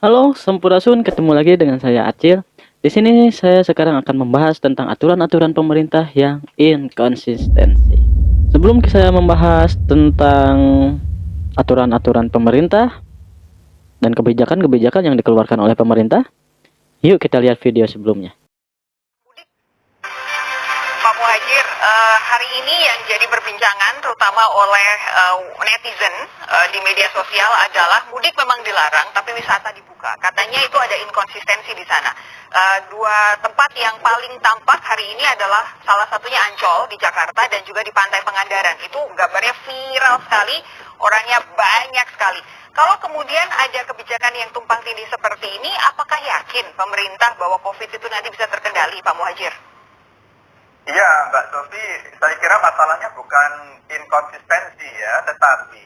Halo, Sampurasun, ketemu lagi dengan saya Acil. Di sini saya sekarang akan membahas tentang aturan-aturan pemerintah yang inkonsistensi. Sebelum saya membahas tentang aturan-aturan pemerintah dan kebijakan-kebijakan yang dikeluarkan oleh pemerintah, yuk kita lihat video sebelumnya. Pak Muhajir, hari ini yang jadi perbincangan terutama oleh netizen di media sosial adalah mudik memang dilarang, tapi wisata dibuka. Katanya itu ada inkonsistensi di sana. Dua tempat yang paling tampak hari ini adalah salah satunya Ancol di Jakarta dan juga di Pantai Pangandaran. Itu gambarnya viral sekali, orangnya banyak sekali. Kalau kemudian ada kebijakan yang tumpang tindih seperti ini, apakah yakin pemerintah bahwa COVID itu nanti bisa terkendali, Pak Muhajir? Iya, Mbak Sofi, saya kira masalahnya bukan inkonsistensi ya, tetapi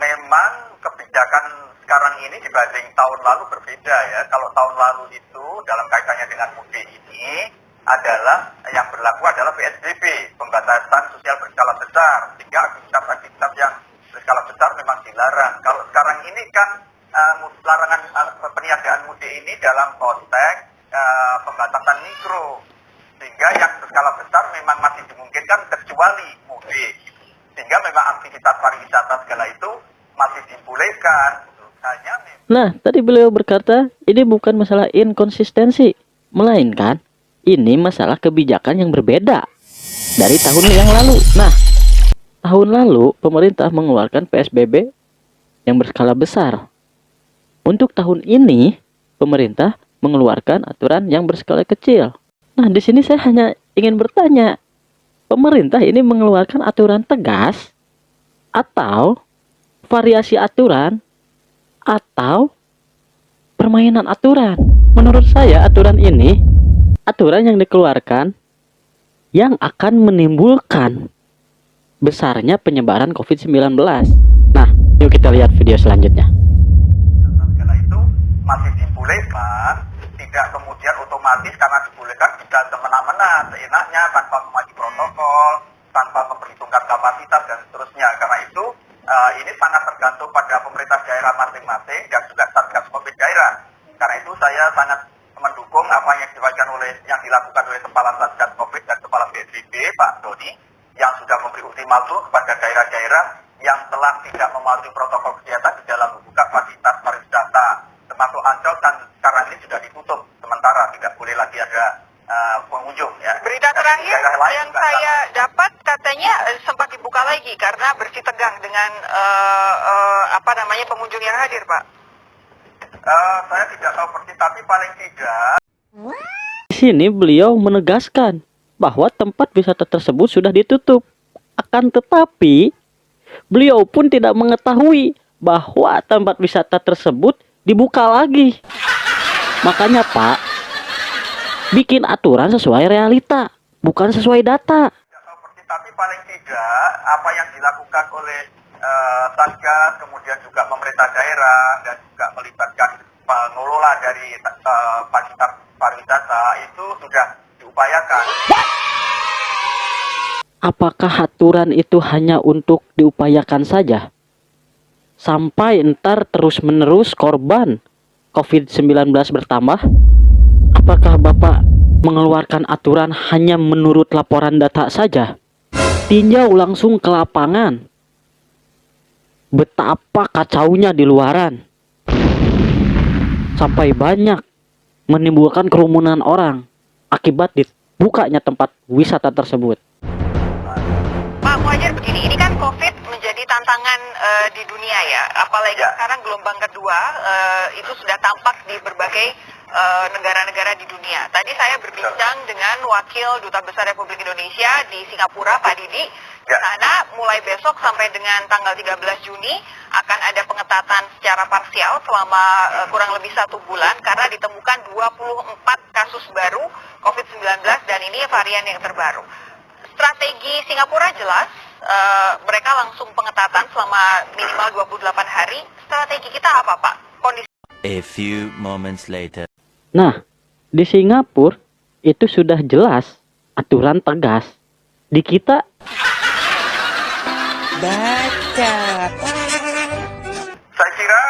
memang kebijakan sekarang ini dibanding tahun lalu berbeda ya. Kalau tahun lalu itu dalam kaitannya dengan mudik ini adalah yang berlaku adalah PSBB, pembatasan sosial berskala besar, sehingga aktivitas-aktivitas yang berskala besar memang dilarang. Kalau sekarang ini kan larangan peniadaan mudik ini dalam konteks pembatasan mikro, sehingga yang berskala besar memang masih dimungkinkan kecuali mudik, sehingga memang aktivitas pariwisata segala itu masih dibolehkan. Nah, tadi beliau berkata ini bukan masalah inkonsistensi, melainkan ini masalah kebijakan yang berbeda dari tahun yang lalu. Nah, tahun lalu pemerintah mengeluarkan PSBB yang berskala besar. Untuk tahun ini pemerintah mengeluarkan aturan yang berskala kecil. Nah, di sini saya hanya ingin bertanya, pemerintah ini mengeluarkan aturan tegas atau variasi aturan atau permainan aturan? Menurut saya aturan ini aturan yang dikeluarkan yang akan menimbulkan besarnya penyebaran COVID-19. Nah, yuk kita lihat video selanjutnya. Segala itu masih dibolehkan, tidak kemudian otomatis karena dibolehkan bisa semena-mena, seenaknya, tanpa mematuhi protokol, tanpa memperhitungkan kapasitas dan seterusnya. Karena itu ini sangat tergantung pada pemerintah daerah masing-masing dan juga Satgas Covid daerah. Karena itu saya sangat mendukung apa yang dilakukan oleh Kepala Satgas Covid dan Kepala BNPB Pak Doni, yang sudah memberi ultimatum kepada daerah-daerah yang telah tidak mematuhi protokol kesehatan di dalam membuka fasilitas pariwisata, termasuk Ancol, dan sekarang ini sudah ditutup sementara, tidak boleh lagi ada pengunjung ya. Berita terakhir yang saya dapat katanya sempat dibuka lagi karena bersih tegang dengan pengunjung yang hadir, Pak. Saya tidak tahu persis, tapi paling tidak di sini beliau menegaskan bahwa tempat wisata tersebut sudah ditutup. Akan tetapi beliau pun tidak mengetahui bahwa tempat wisata tersebut dibuka lagi. Makanya Pak, bikin aturan sesuai realita, bukan sesuai data. tidak tahu persis, tapi paling tidak apa yang dilakukan oleh Satgas, kemudian juga pemerintah daerah dan juga melibatkan pengelola dari fasilitas pariwisata itu sudah diupayakan. Apakah aturan itu hanya untuk diupayakan saja? Sampai ntar terus-menerus korban COVID-19 bertambah? Apakah Bapak mengeluarkan aturan hanya menurut laporan data saja? Tinjau langsung ke lapangan. Betapa kacaunya di luaran. Sampai banyak menimbulkan kerumunan orang akibat dibukanya tempat wisata tersebut. Pak Muhajir, begini, ini kan COVID menjadi tantangan di dunia ya, apalagi sekarang gelombang kedua itu sudah tampak di berbagai negara-negara di dunia. Tadi saya berbincang dengan Wakil Duta Besar Republik Indonesia di Singapura, Pak Didi. Di sana mulai besok sampai dengan tanggal 13 Juni akan ada pengetatan secara parsial selama kurang lebih 1 bulan karena ditemukan 24 kasus baru COVID-19 dan ini varian yang terbaru. Strategi Singapura jelas, mereka langsung pengetatan selama minimal 28 hari. Strategi kita apa, Pak? Kondisi. A few moments later. Nah, di Singapura itu sudah jelas aturan tegas. Di kita Saya kira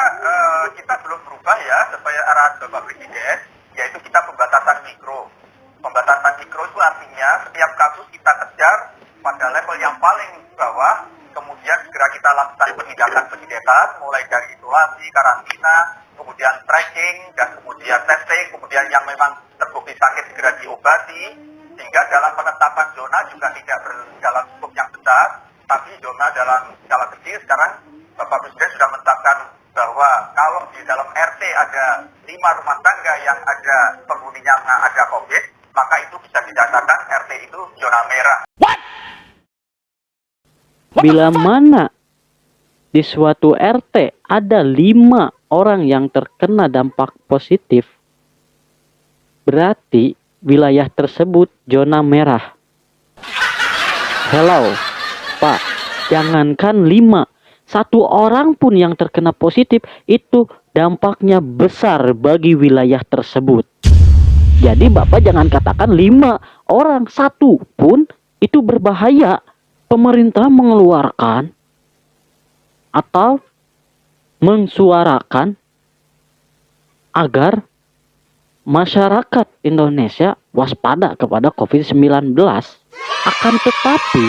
kita belum berubah. dirubah ya sesuai arahan Bapak Presiden, yaitu kita pembatasan mikro. Pembatasan mikro itu artinya setiap kasus kita kejar pada level yang paling bawah, kemudian segera kita lakukan penindakan, mulai dari isolasi, karantina, kemudian tracking, dan kemudian testing, kemudian yang memang terbukti sakit segera diobati, sehingga dalam penetapan zona juga tidak berjalan cukup yang besar, tapi zona dalam skala kecil. Sekarang Bapak Presiden sudah menetapkan bahwa kalau di dalam RT ada 5 rumah tangga yang ada penghuninya ada COVID, maka itu bisa dikatakan RT itu zona merah. Bila mana di suatu RT ada 5 orang yang terkena dampak positif, berarti wilayah tersebut zona merah. Hello, Pak, jangankan 5, 1 orang pun yang terkena positif itu dampaknya besar bagi wilayah tersebut. Jadi Bapak jangan katakan 5 orang, 1 pun itu berbahaya. Pemerintah mengeluarkan atau mensuarakan agar masyarakat Indonesia waspada kepada COVID-19. Akan tetapi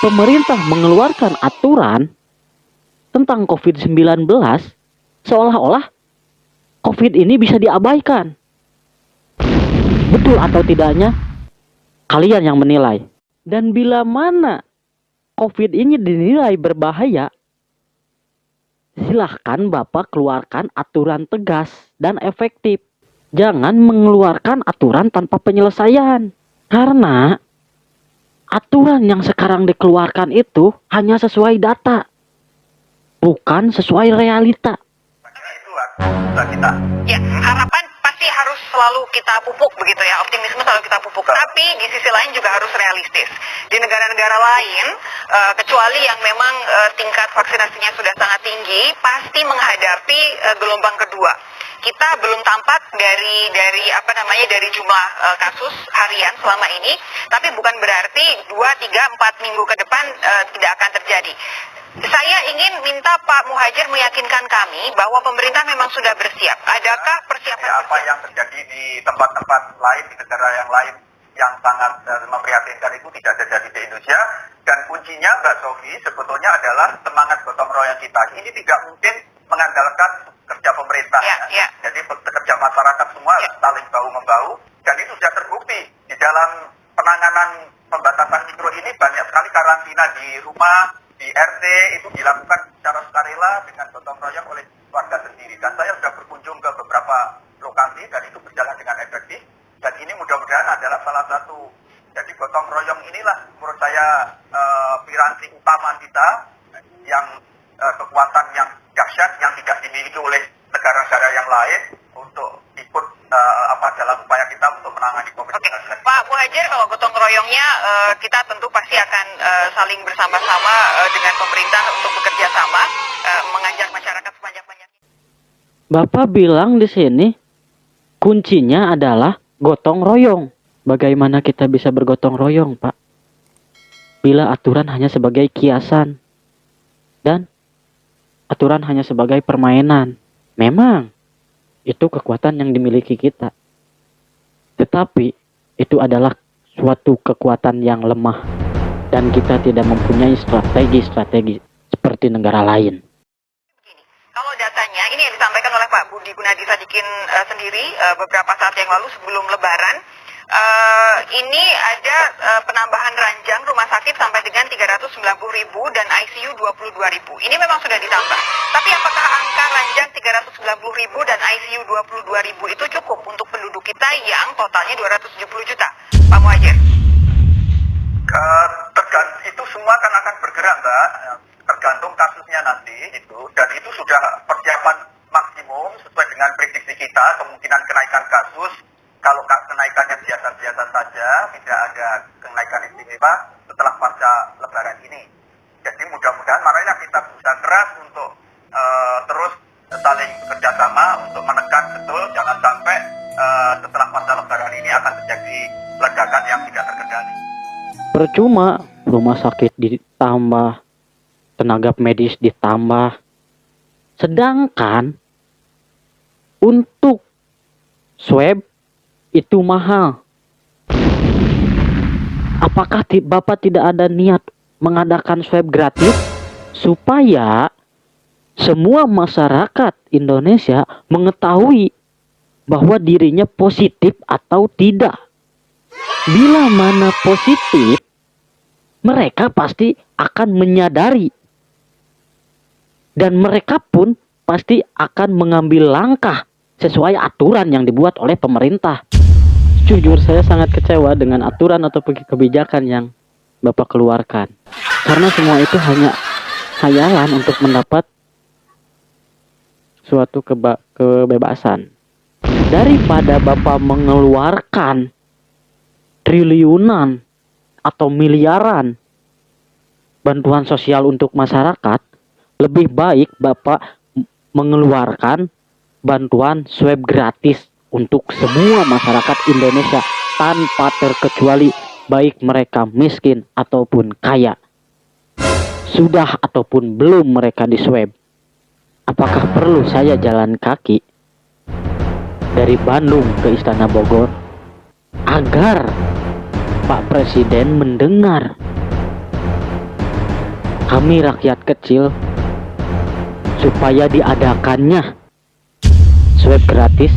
pemerintah mengeluarkan aturan tentang COVID-19 seolah-olah COVID ini bisa diabaikan. Betul atau tidaknya, kalian yang menilai. Dan bila mana COVID ini dinilai berbahaya, silahkan Bapak keluarkan aturan tegas dan efektif. Jangan mengeluarkan aturan tanpa penyelesaian. Karena aturan yang sekarang dikeluarkan itu hanya sesuai data, bukan sesuai realita. Itu sudah kita. Ya, harapan pasti harus selalu kita pupuk begitu ya, optimisme selalu kita pupuk. Tapi di sisi lain juga harus realistis. Di negara-negara lain, kecuali yang memang tingkat vaksinasinya sudah sangat tinggi, pasti menghadapi gelombang kedua. Kita belum tampak dari jumlah kasus harian selama ini, tapi bukan berarti 2, 3, 4 minggu ke depan tidak akan terjadi. Saya ingin minta Pak Muhadjir meyakinkan kami bahwa pemerintah memang sudah bersiap. Adakah persiapan? Apa yang terjadi di tempat-tempat lain, di negara yang lain yang sangat memprihatinkan itu tidak terjadi di Indonesia. Dan kuncinya Mbak Sofi sebetulnya adalah semangat gotong royong kita. Ini tidak mungkin mengandalkan kerja pemerintah. Ya. Jadi kerja masyarakat semua saling bahu-membahu. Dan itu sudah terbukti di dalam penanganan pembatasan mikro ini banyak sekali karantina di rumah, di RT itu dilakukan secara sukarela dengan gotong royong oleh warga sendiri. Dan saya sudah berkunjung ke beberapa lokasi dan itu berjalan dengan efektif. Dan ini mudah-mudahan adalah salah satu. Jadi gotong royong inilah menurut saya piranti utama kita yang kekuatan yang dahsyat yang tidak dimiliki oleh negara-negara yang lain untuk ikut dalam upaya kita untuk menangani COVID-19. Pak Muhadjir, kalau gotong royongnya kita tentu pasti akan saling bersama-sama dengan pemerintah untuk bekerja sama mengajak masyarakat sebanyak-banyaknya. Bapak bilang di sini kuncinya adalah gotong royong. Bagaimana kita bisa bergotong royong, Pak? Bila aturan hanya sebagai kiasan dan aturan hanya sebagai permainan. Memang itu kekuatan yang dimiliki kita. Tetapi itu adalah suatu kekuatan yang lemah dan kita tidak mempunyai strategi seperti negara lain. Kalau datanya, ini yang disampaikan oleh Pak Budi Gunadi Sadikin sendiri beberapa saat yang lalu sebelum Lebaran, ini ada penambahan ranjang rumah sakit sampai dengan 390.000 dan ICU 22.000. Ini memang sudah ditambah. Tapi apakah angka ranjang 390.000 dan ICU 22.000 itu cukup untuk penduduk kita yang totalnya 270 juta? Pak Muhadjir. Itu semua akan bergerak, Mbak. Tergantung kasusnya nanti itu, dan itu sudah persiapan maksimum sesuai dengan prediksi kita. Kemungkinan kenaikan kasus, kalau kenaikannya biasa-biasa saja, tidak ada kenaikan istimewa setelah pasca Lebaran ini. Jadi mudah-mudahan makanya kita berusaha keras untuk terus saling bekerja sama untuk menekan betul jangan sampai setelah pasca Lebaran ini akan terjadi ledakan yang tidak terkendali. Percuma rumah sakit ditambah, tenaga medis ditambah, sedangkan untuk swab itu mahal. Apakah Bapak tidak ada niat mengadakan swab gratis supaya semua masyarakat Indonesia mengetahui bahwa dirinya positif atau tidak? Bila mana positif, mereka pasti akan menyadari dan mereka pun pasti akan mengambil langkah sesuai aturan yang dibuat oleh pemerintah. Jujur saya sangat kecewa dengan aturan atau kebijakan yang Bapak keluarkan. Karena semua itu hanya khayalan untuk mendapat suatu kebebasan. Daripada Bapak mengeluarkan triliunan atau miliaran bantuan sosial untuk masyarakat, lebih baik Bapak mengeluarkan bantuan swab gratis untuk semua masyarakat Indonesia tanpa terkecuali, baik mereka miskin ataupun kaya. Sudah ataupun belum mereka diswab, apakah perlu saya jalan kaki dari Bandung ke Istana Bogor agar Pak Presiden mendengar kami rakyat kecil supaya diadakannya swab gratis